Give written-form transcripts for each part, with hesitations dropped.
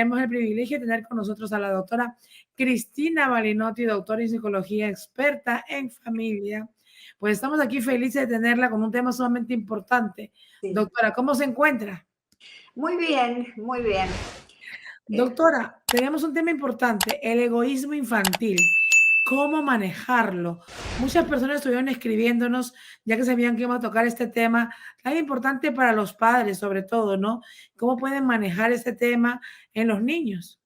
tenemos el privilegio de tener con nosotros a la doctora Cristina Balinotti, doctora en psicología, experta en familia. Pues estamos aquí felices de tenerla con un tema sumamente importante. Sí. Doctora, ¿cómo se encuentra? Muy bien, muy bien. Doctora, tenemos un tema importante, el egoísmo infantil. ¿Cómo manejarlo? Muchas personas estuvieron escribiéndonos, ya que sabían que íbamos a tocar este tema, tan importante para los padres, sobre todo, ¿no? ¿Cómo pueden manejar este tema en los niños?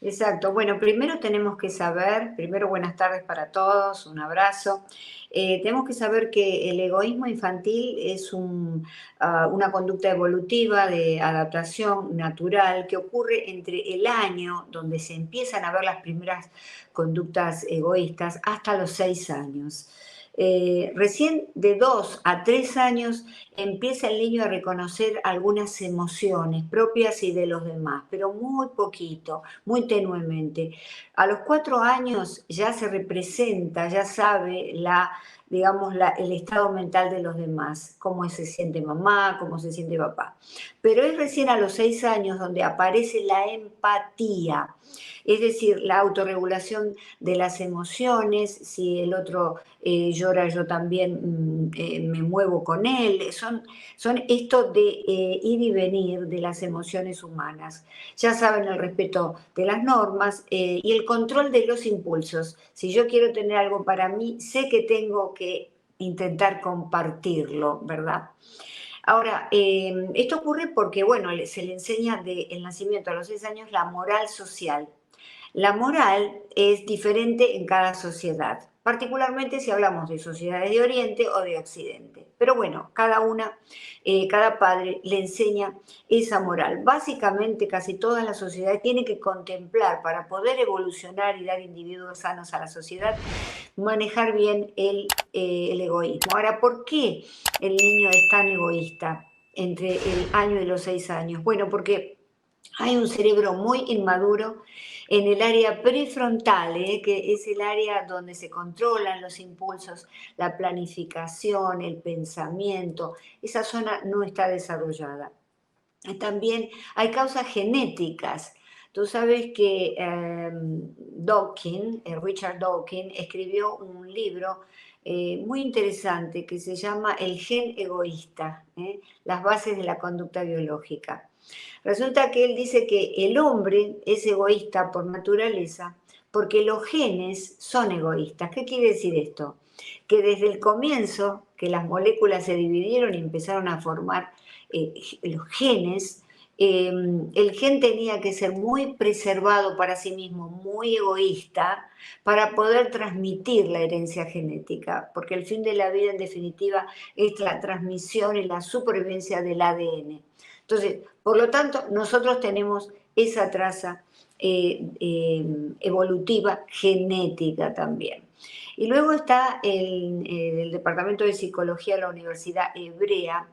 Exacto. Bueno, primero tenemos que saber, primero buenas tardes para todos, un abrazo. Tenemos que saber que el egoísmo infantil es una conducta evolutiva de adaptación natural que ocurre entre el año donde se empiezan a ver las primeras conductas egoístas hasta los 6 años. Recién de 2 a 3 años empieza el niño a reconocer algunas emociones propias y de los demás, pero muy poquito, muy tenuemente. A los 4 años ya se representa, ya sabe el estado mental de los demás, cómo se siente mamá, cómo se siente papá. Pero es recién a los 6 años donde aparece la empatía, es decir, la autorregulación de las emociones. Si el otro llora, yo también me muevo con él. Son esto de ir y venir de las emociones humanas. Ya saben, el respeto de las normas y el control de los impulsos. Si yo quiero tener algo para mí, sé que tengo que intentar compartirlo, ¿verdad? Ahora, esto ocurre porque, bueno, se le enseña del nacimiento a los 6 años la moral social. La moral es diferente en cada sociedad, particularmente si hablamos de sociedades de Oriente o de Occidente. Pero bueno, cada padre le enseña esa moral. Básicamente, casi todas las sociedades tienen que contemplar, para poder evolucionar y dar individuos sanos a la sociedad, manejar bien el egoísmo. Ahora, ¿por qué el niño es tan egoísta entre el año y los 6 años? Bueno, porque hay un cerebro muy inmaduro en el área prefrontal, que es el área donde se controlan los impulsos, la planificación, el pensamiento. Esa zona no está desarrollada. También hay causas genéticas. Tú sabes que Richard Dawkins, escribió un libro muy interesante que se llama El gen egoísta, las bases de la conducta biológica. Resulta que él dice que el hombre es egoísta por naturaleza porque los genes son egoístas. ¿Qué quiere decir esto? Que desde el comienzo, que las moléculas se dividieron y empezaron a formar los genes, el gen tenía que ser muy preservado para sí mismo, muy egoísta, para poder transmitir la herencia genética, porque el fin de la vida, en definitiva, es la transmisión y la supervivencia del ADN. Entonces, por lo tanto, nosotros tenemos esa traza evolutiva genética también. Y luego está el Departamento de Psicología de la Universidad Hebrea,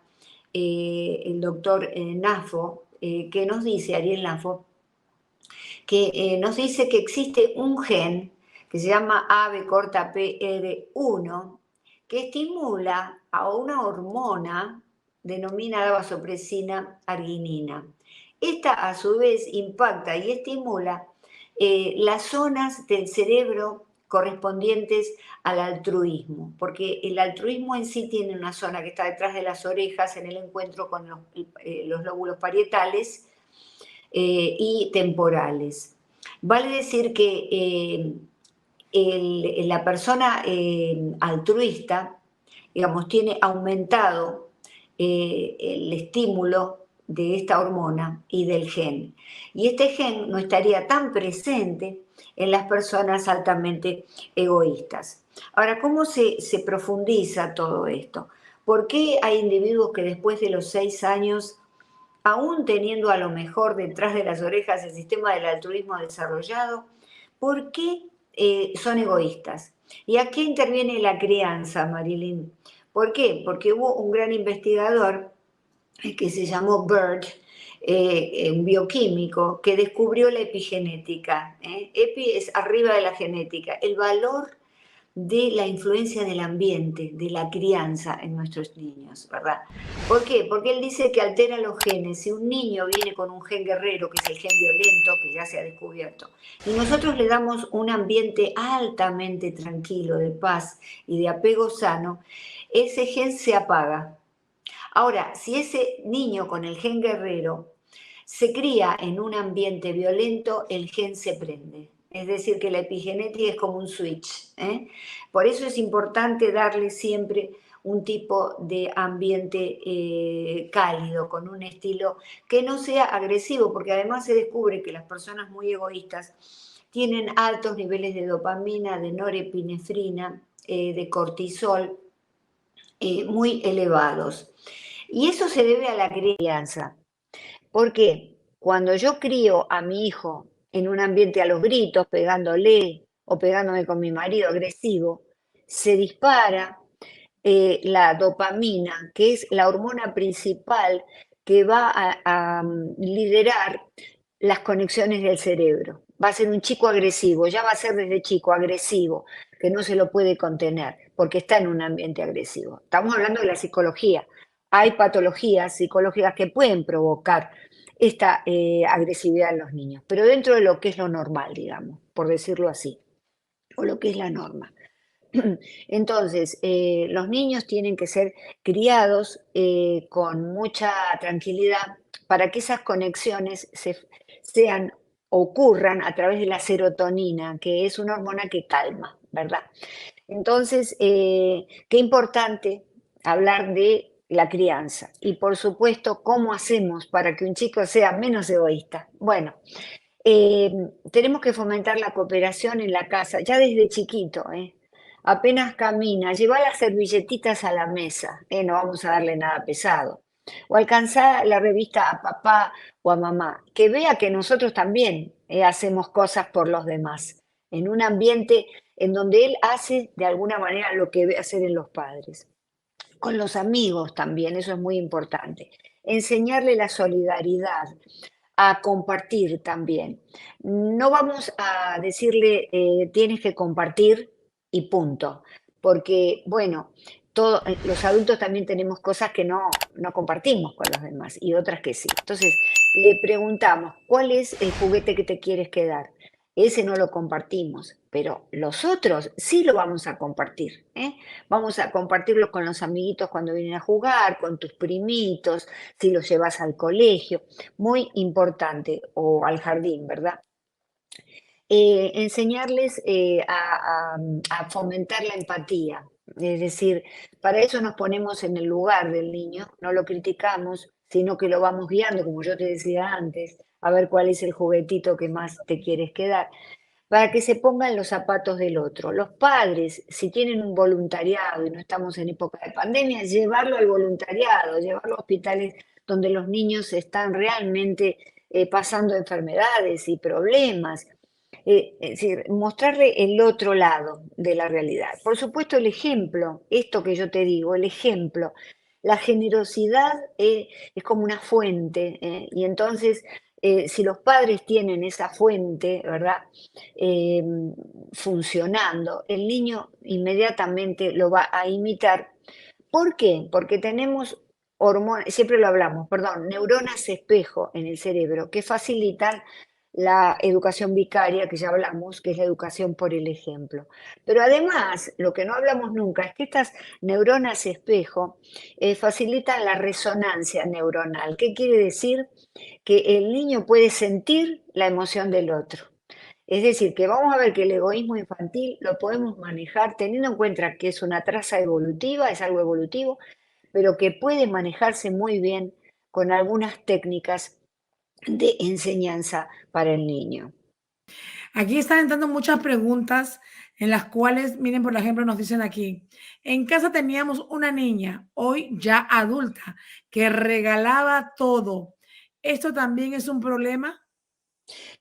el doctor Nafo, que nos dice, Ariel Nafo, que nos dice que existe un gen que se llama ABPR1, que estimula a una hormona denominada vasopresina arginina. Esta, a su vez, impacta y estimula las zonas del cerebro correspondientes al altruismo, porque el altruismo en sí tiene una zona que está detrás de las orejas en el encuentro con los lóbulos parietales y temporales. Vale decir que la persona altruista, digamos, tiene aumentado el estímulo de esta hormona y del gen. Y este gen no estaría tan presente en las personas altamente egoístas. Ahora, ¿cómo se profundiza todo esto? ¿Por qué hay individuos que después de los 6 años, aún teniendo a lo mejor detrás de las orejas el sistema del altruismo desarrollado, por qué son egoístas? ¿Y aquí interviene la crianza, Marilyn? ¿Por qué? Porque hubo un gran investigador que se llamó Bird, un bioquímico, que descubrió la epigenética. Epi es arriba de la genética, el valor de la influencia del ambiente, de la crianza en nuestros niños, ¿verdad? ¿Por qué? Porque él dice que altera los genes. Si un niño viene con un gen guerrero, que es el gen violento, que ya se ha descubierto, y nosotros le damos un ambiente altamente tranquilo, de paz y de apego sano, ese gen se apaga. Ahora, si ese niño con el gen guerrero se cría en un ambiente violento, el gen se prende. Es decir, que la epigenética es como un switch, ¿eh? Por eso es importante darle siempre un tipo de ambiente cálido, con un estilo que no sea agresivo, porque además se descubre que las personas muy egoístas tienen altos niveles de dopamina, de norepinefrina, de cortisol, muy elevados. Y eso se debe a la crianza. Porque cuando yo crío a mi hijo en un ambiente a los gritos, pegándole o pegándome con mi marido agresivo, se dispara la dopamina, que es la hormona principal que va a liderar las conexiones del cerebro. Va a ser un chico agresivo, ya va a ser desde chico agresivo, que no se lo puede contener, porque está en un ambiente agresivo. Estamos hablando de la psicología. Hay patologías psicológicas que pueden provocar esta agresividad en los niños, pero dentro de lo que es lo normal, digamos, por decirlo así, o lo que es la norma. Entonces, los niños tienen que ser criados con mucha tranquilidad para que esas conexiones sean, ocurran a través de la serotonina, que es una hormona que calma, ¿verdad? Entonces, qué importante hablar de la crianza y, por supuesto, cómo hacemos para que un chico sea menos egoísta. Bueno, eh, tenemos que fomentar la cooperación en la casa, ya desde chiquito, ¿eh? Apenas camina, lleva las servilletitas a la mesa, no vamos a darle nada pesado. O alcanzar la revista a papá o a mamá, que vea que nosotros también hacemos cosas por los demás, en un ambiente en donde él hace de alguna manera lo que ve hacer en los padres. Con los amigos también, eso es muy importante. Enseñarle la solidaridad, a compartir también. No vamos a decirle tienes que compartir y punto, porque bueno, los adultos también tenemos cosas que no compartimos con los demás y otras que sí. Entonces, le preguntamos, ¿cuál es el juguete que te quieres quedar? Ese no lo compartimos, pero los otros sí lo vamos a compartir, ¿eh? Vamos a compartirlo con los amiguitos cuando vienen a jugar, con tus primitos, si los llevas al colegio, muy importante, o al jardín, ¿verdad? Enseñarles a fomentar la empatía, es decir, para eso nos ponemos en el lugar del niño, no lo criticamos, sino que lo vamos guiando, como yo te decía antes, a ver cuál es el juguetito que más te quieres quedar, para que se pongan los zapatos del otro. Los padres, si tienen un voluntariado y no estamos en época de pandemia, llevarlo al voluntariado, llevarlo a hospitales donde los niños están realmente pasando enfermedades y problemas. Es decir, mostrarle el otro lado de la realidad. Por supuesto, el ejemplo, esto que yo te digo, el ejemplo, la generosidad es como una fuente, y entonces si los padres tienen esa fuente, ¿verdad? Eh, funcionando, el niño inmediatamente lo va a imitar. ¿Por qué? Porque tenemos hormonas, siempre lo hablamos, perdón, neuronas espejo en el cerebro que facilitan la educación vicaria, que ya hablamos, que es la educación por el ejemplo. Pero además, lo que no hablamos nunca es que estas neuronas espejo facilitan la resonancia neuronal. ¿Qué quiere decir? Que el niño puede sentir la emoción del otro. Es decir, que vamos a ver que el egoísmo infantil lo podemos manejar teniendo en cuenta que es una traza evolutiva, es algo evolutivo, pero que puede manejarse muy bien con algunas técnicas de enseñanza para el niño. Aquí están entrando muchas preguntas en las cuales, miren, por ejemplo, nos dicen aquí, en casa teníamos una niña, hoy ya adulta, que regalaba todo. ¿Esto también es un problema?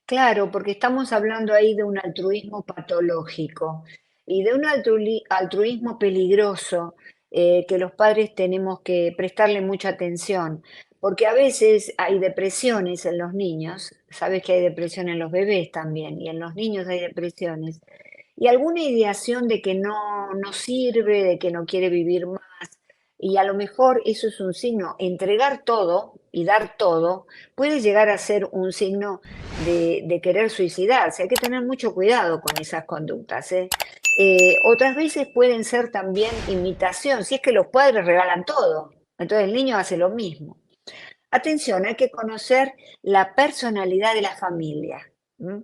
Claro, porque estamos hablando ahí de un altruismo patológico y de un altruismo peligroso que los padres tenemos que prestarle mucha atención, porque a veces hay depresiones en los niños, sabes que hay depresión en los bebés también y en los niños hay depresiones, y alguna ideación de que no sirve, de que no quiere vivir más. Y a lo mejor eso es un signo, entregar todo y dar todo puede llegar a ser un signo de querer suicidarse. Hay que tener mucho cuidado con esas conductas, ¿eh? Otras veces pueden ser también imitación, si es que los padres regalan todo, entonces el niño hace lo mismo. Atención, hay que conocer la personalidad de la familia, ¿m?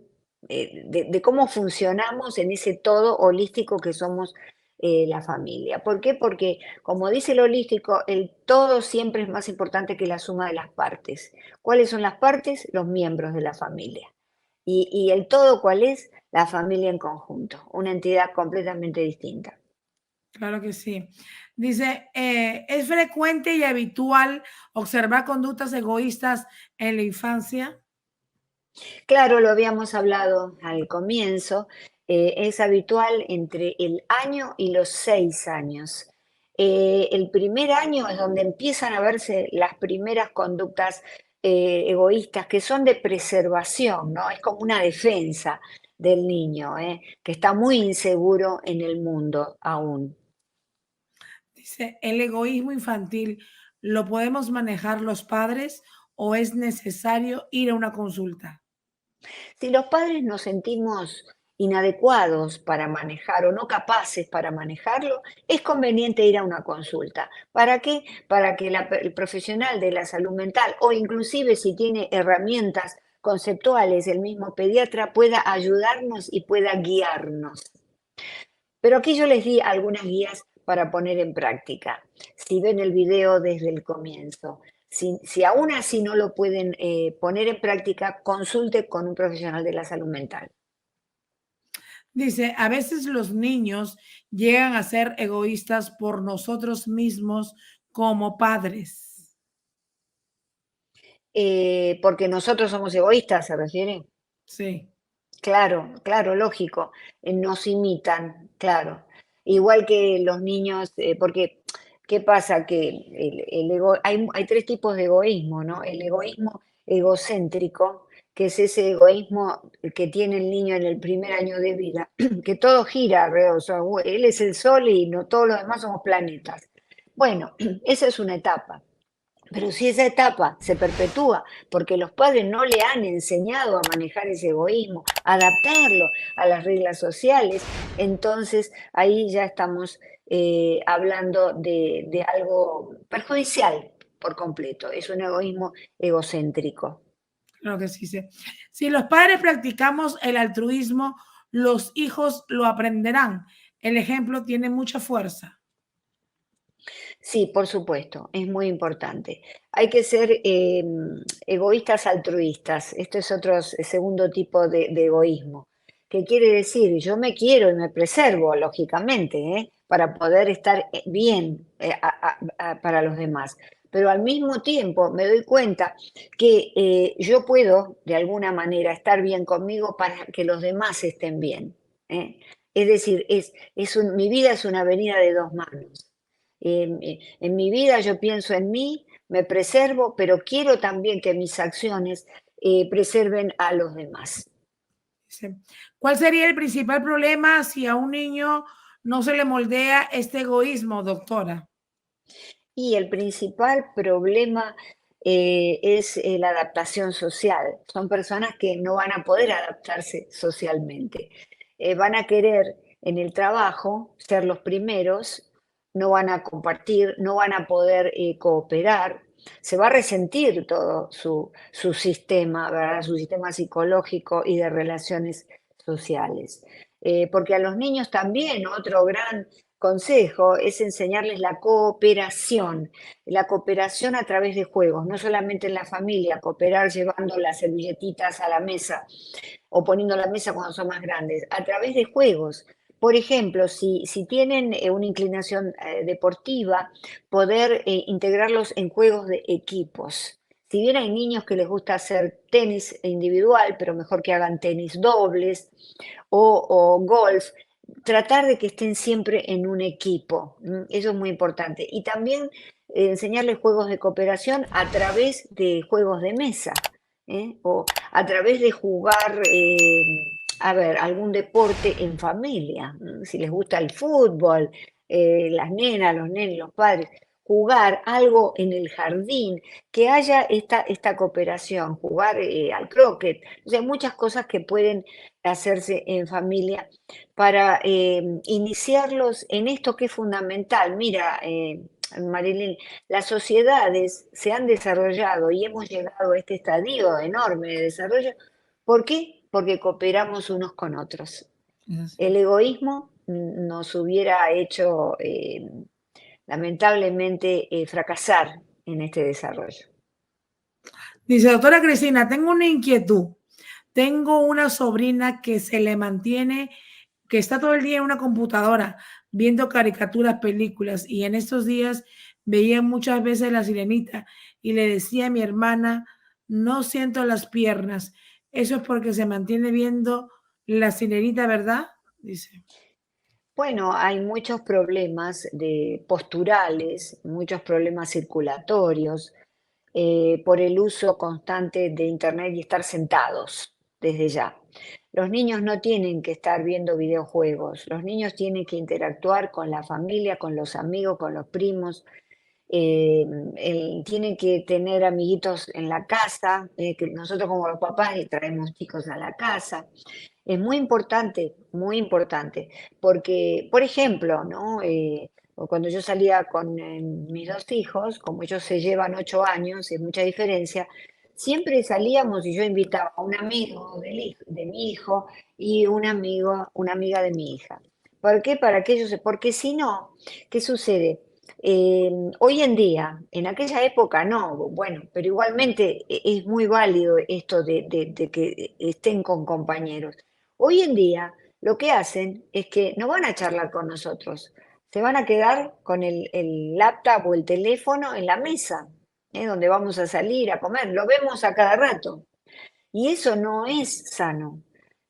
De cómo funcionamos en ese todo holístico que somos la familia. ¿Por qué? Porque, como dice el holístico, el todo siempre es más importante que la suma de las partes. ¿Cuáles son las partes? Los miembros de la familia. Y el todo, ¿cuál es? La familia en conjunto, una entidad completamente distinta. Claro que sí. Dice, ¿es frecuente y habitual observar conductas egoístas en la infancia? Claro, lo habíamos hablado al comienzo, es habitual entre el año y los 6 años. El primer año es donde empiezan a verse las primeras conductas egoístas que son de preservación, ¿no? Es como una defensa del niño, que está muy inseguro en el mundo aún. Dice, ¿el egoísmo infantil lo podemos manejar los padres o es necesario ir a una consulta? Si los padres nos sentimos inadecuados para manejar o no capaces para manejarlo, es conveniente ir a una consulta. ¿Para qué? Para que el profesional de la salud mental o inclusive si tiene herramientas conceptuales, el mismo pediatra pueda ayudarnos y pueda guiarnos. Pero aquí yo les di algunas guías para poner en práctica. Si ven el video desde el comienzo, si aún así no lo pueden poner en práctica, consulte con un profesional de la salud mental. Dice, a veces los niños llegan a ser egoístas por nosotros mismos como padres. Porque nosotros somos egoístas, ¿se refiere? Sí, Claro, claro, lógico. Nos imitan, claro. Igual que los niños, porque, ¿qué pasa? Que hay tres tipos de egoísmo, ¿no? El egoísmo egocéntrico, que es ese egoísmo que tiene el niño en el primer año de vida, que todo gira alrededor, o sea, él es el sol y no todos los demás somos planetas. Bueno, esa es una etapa. Pero si esa etapa se perpetúa porque los padres no le han enseñado a manejar ese egoísmo, a adaptarlo a las reglas sociales, entonces ahí ya estamos hablando de algo perjudicial por completo. Es un egoísmo egocéntrico. claro que sí, sí. Si los padres practicamos el altruismo, los hijos lo aprenderán. El ejemplo tiene mucha fuerza. Sí, por supuesto, es muy importante. Hay que ser egoístas altruistas. Esto es otro segundo tipo de egoísmo. ¿Qué quiere decir? Yo me quiero y me preservo, lógicamente, para poder estar bien para los demás. Pero al mismo tiempo me doy cuenta que yo puedo, de alguna manera, estar bien conmigo para que los demás estén bien. ¿Eh? Es decir, mi vida es una avenida de dos manos. En mi vida yo pienso en mí, me preservo, pero quiero también que mis acciones preserven a los demás. Dice, ¿cuál sería el principal problema si a un niño no se le moldea este egoísmo, doctora? Y el principal problema es la adaptación social. Son personas que no van a poder adaptarse socialmente. Van a querer en el trabajo ser los primeros, no van a compartir, no van a poder cooperar. Se va a resentir todo su sistema, ¿verdad? Su sistema psicológico y de relaciones sociales. Porque a los niños también otro gran consejo es enseñarles la cooperación a través de juegos, no solamente en la familia, cooperar llevando las servilletitas a la mesa o poniendo la mesa cuando son más grandes, a través de juegos. Por ejemplo, si tienen una inclinación deportiva, poder integrarlos en juegos de equipos. Si bien hay niños que les gusta hacer tenis individual, pero mejor que hagan tenis dobles o golf, tratar de que estén siempre en un equipo, eso es muy importante. Y también enseñarles juegos de cooperación a través de juegos de mesa, o a través de jugar a ver, algún deporte en familia, si les gusta el fútbol, las nenas, los nenes, los padres, jugar algo en el jardín, que haya esta cooperación, jugar al croquet, o sea, muchas cosas que pueden hacerse en familia para iniciarlos en esto que es fundamental. Mira, Marilyn, las sociedades se han desarrollado y hemos llegado a este estadio enorme de desarrollo. ¿Por qué? Porque cooperamos unos con otros. Eso. El egoísmo nos hubiera hecho lamentablemente fracasar en este desarrollo. Dice, doctora Cristina, tengo una inquietud. Tengo una sobrina que se le mantiene, que está todo el día en una computadora viendo caricaturas, películas, y en estos días veía muchas veces La Sirenita y le decía a mi hermana, no siento las piernas. Eso es porque se mantiene viendo La Sirenita, ¿verdad? Dice. Bueno, hay muchos problemas posturales, muchos problemas circulatorios, por el uso constante de Internet y estar sentados desde ya. Los niños no tienen que estar viendo videojuegos, los niños tienen que interactuar con la familia, con los amigos, con los primos, tienen que tener amiguitos en la casa, que nosotros como los papás le traemos chicos a la casa. Es muy importante, porque, por ejemplo, ¿no? Cuando yo salía con mis dos hijos, como ellos se llevan 8 años, es mucha diferencia, siempre salíamos y yo invitaba a un amigo de mi hijo y un amigo, una amiga de mi hija. ¿Por qué? Para que ellos, porque si no, ¿qué sucede? Hoy en día, en aquella época no, bueno, pero igualmente es muy válido esto de que estén con compañeros. Hoy en día lo que hacen es que no van a charlar con nosotros, se van a quedar con el laptop o el teléfono en la mesa, donde vamos a salir a comer, lo vemos a cada rato. Y eso no es sano,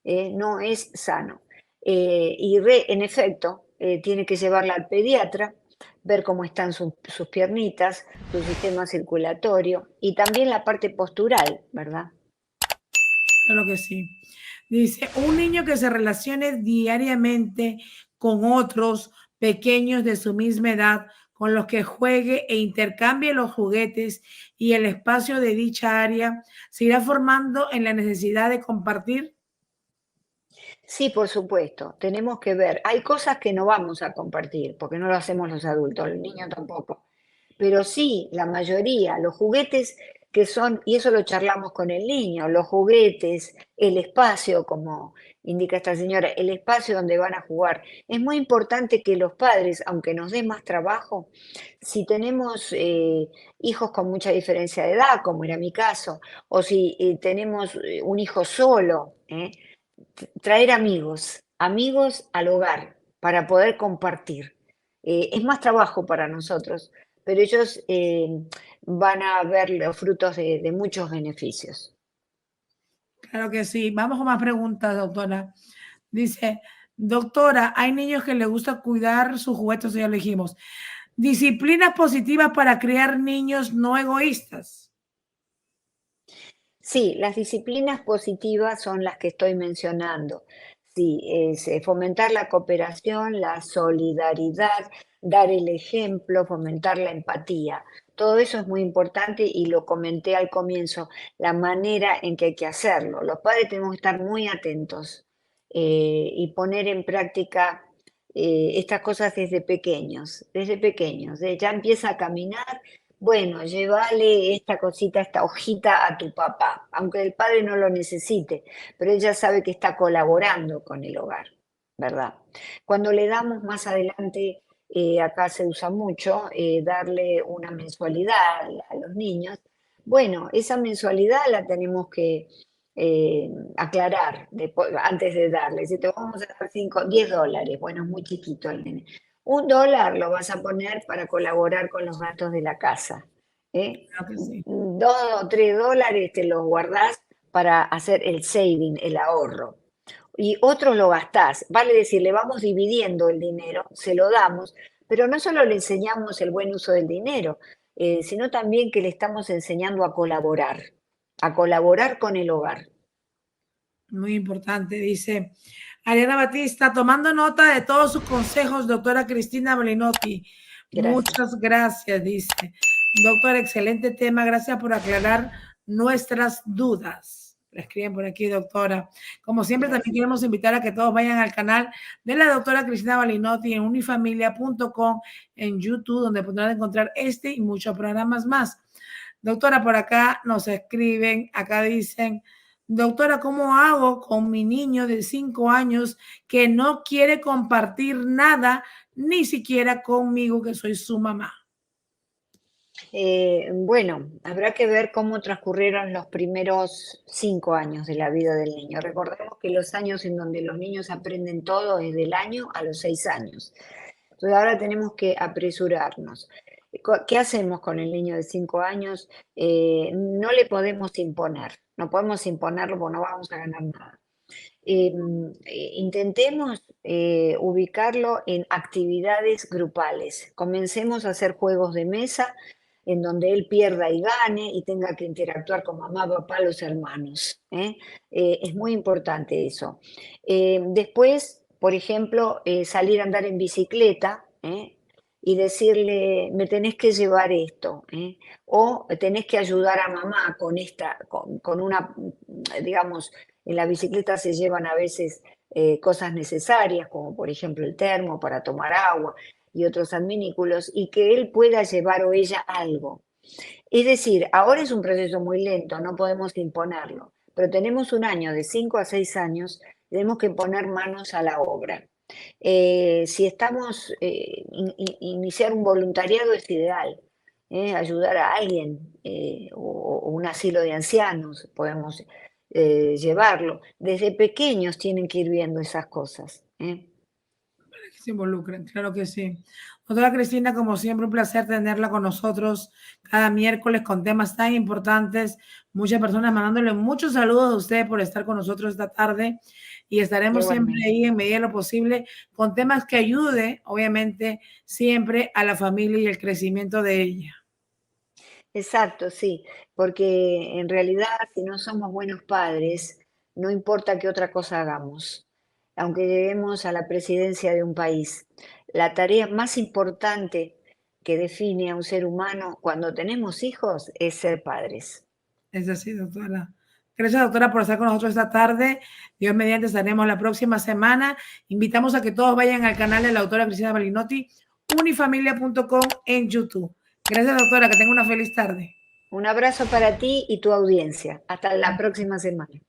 no es sano. En efecto, tiene que llevarla al pediatra, ver cómo están sus piernitas, su sistema circulatorio y también la parte postural, ¿verdad? Claro que sí. Dice, un niño que se relacione diariamente con otros pequeños de su misma edad, con los que juegue e intercambie los juguetes y el espacio de dicha área, se irá formando en la necesidad de compartir. Sí, por supuesto, tenemos que ver. Hay cosas que no vamos a compartir, porque no lo hacemos los adultos, los niños tampoco. Pero sí, la mayoría, los juguetes que son, y eso lo charlamos con el niño, los juguetes, el espacio, como indica esta señora, el espacio donde van a jugar. Es muy importante que los padres, aunque nos dé más trabajo, si tenemos hijos con mucha diferencia de edad, como era mi caso, o si tenemos un hijo solo, traer amigos, amigos al hogar para poder compartir. Es más trabajo para nosotros, pero ellos van a ver los frutos de muchos beneficios. Claro que sí. Vamos con más preguntas, doctora. Dice, doctora, hay niños que les gusta cuidar sus juguetes, ya lo dijimos. Disciplinas positivas para crear niños no egoístas. Sí, las disciplinas positivas son las que estoy mencionando. Sí, es fomentar la cooperación, la solidaridad, dar el ejemplo, fomentar la empatía. Todo eso es muy importante y lo comenté al comienzo, la manera en que hay que hacerlo. Los padres tenemos que estar muy atentos y poner en práctica estas cosas desde pequeños, desde pequeños. Ya empieza a caminar, bueno, llévale esta cosita, esta hojita a tu papá, aunque el padre no lo necesite, pero ella sabe que está colaborando con el hogar, ¿verdad? Cuando le damos más adelante, acá se usa mucho, darle una mensualidad a los niños. Bueno, esa mensualidad la tenemos que aclarar antes de darle. Si te vamos a dar 5, $10, bueno, es muy chiquito el nene. $1 lo vas a poner para colaborar con los gastos de la casa. ¿Eh? Claro que sí. $2 o $3 te los guardás para hacer el saving, el ahorro. Y otros lo gastás. Vale decir, le vamos dividiendo el dinero, se lo damos, pero no solo le enseñamos el buen uso del dinero, sino también que le estamos enseñando a colaborar con el hogar. Muy importante, dice Ariana Batista, tomando nota de todos sus consejos, doctora Cristina Balinotti. Gracias. Muchas gracias, dice. Doctor, excelente tema, gracias por aclarar nuestras dudas. Le escriben por aquí, doctora. Como siempre, Gracias. también queremos invitar a que todos vayan al canal de la doctora Cristina Balinotti en unifamilia.com en YouTube, donde podrán encontrar este y muchos programas más. Doctora, por acá nos escriben, acá dicen, doctora, ¿cómo hago con mi niño de 5 años que no quiere compartir nada, ni siquiera conmigo, que soy su mamá? Bueno, habrá que ver cómo transcurrieron los primeros 5 años de la vida del niño. Recordemos que los años en donde los niños aprenden todo es del año a los 6 años. Entonces ahora tenemos que apresurarnos. ¿Qué hacemos con el niño de 5 años? No le podemos imponer, no podemos imponerlo porque no vamos a ganar nada. Intentemos ubicarlo en actividades grupales. Comencemos a hacer juegos de mesa en donde él pierda y gane y tenga que interactuar con mamá, papá, los hermanos. Es muy importante eso. Después, por ejemplo, salir a andar en bicicleta y decirle, me tenés que llevar esto, o tenés que ayudar a mamá con una, digamos, en la bicicleta se llevan a veces cosas necesarias, como por ejemplo el termo para tomar agua y otros adminículos, y que él pueda llevar o ella algo. Es decir, ahora es un proceso muy lento, no podemos imponerlo, pero tenemos un año, de 5 a 6 años, tenemos que poner manos a la obra. Si estamos, iniciar un voluntariado es ideal, ayudar a alguien o un asilo de ancianos, podemos llevarlo. Desde pequeños tienen que ir viendo esas cosas. Que se involucren, claro que sí. Doctora Cristina, como siempre, un placer tenerla con nosotros cada miércoles con temas tan importantes. Muchas personas mandándole muchos saludos a usted por estar con nosotros esta tarde y estaremos siempre Igualmente. ahí en medida de lo posible con temas que ayude, obviamente, siempre a la familia y el crecimiento de ella. Exacto, sí, porque en realidad si no somos buenos padres, no importa qué otra cosa hagamos, aunque lleguemos a la presidencia de un país. La tarea más importante que define a un ser humano cuando tenemos hijos es ser padres. Es así, doctora. Gracias, doctora, por estar con nosotros esta tarde. Dios mediante estaremos la próxima semana. Invitamos a que todos vayan al canal de la doctora Cristina Balinotti, unifamilia.com en YouTube. Gracias, doctora, que tenga una feliz tarde. Un abrazo para ti y tu audiencia. Hasta la próxima semana.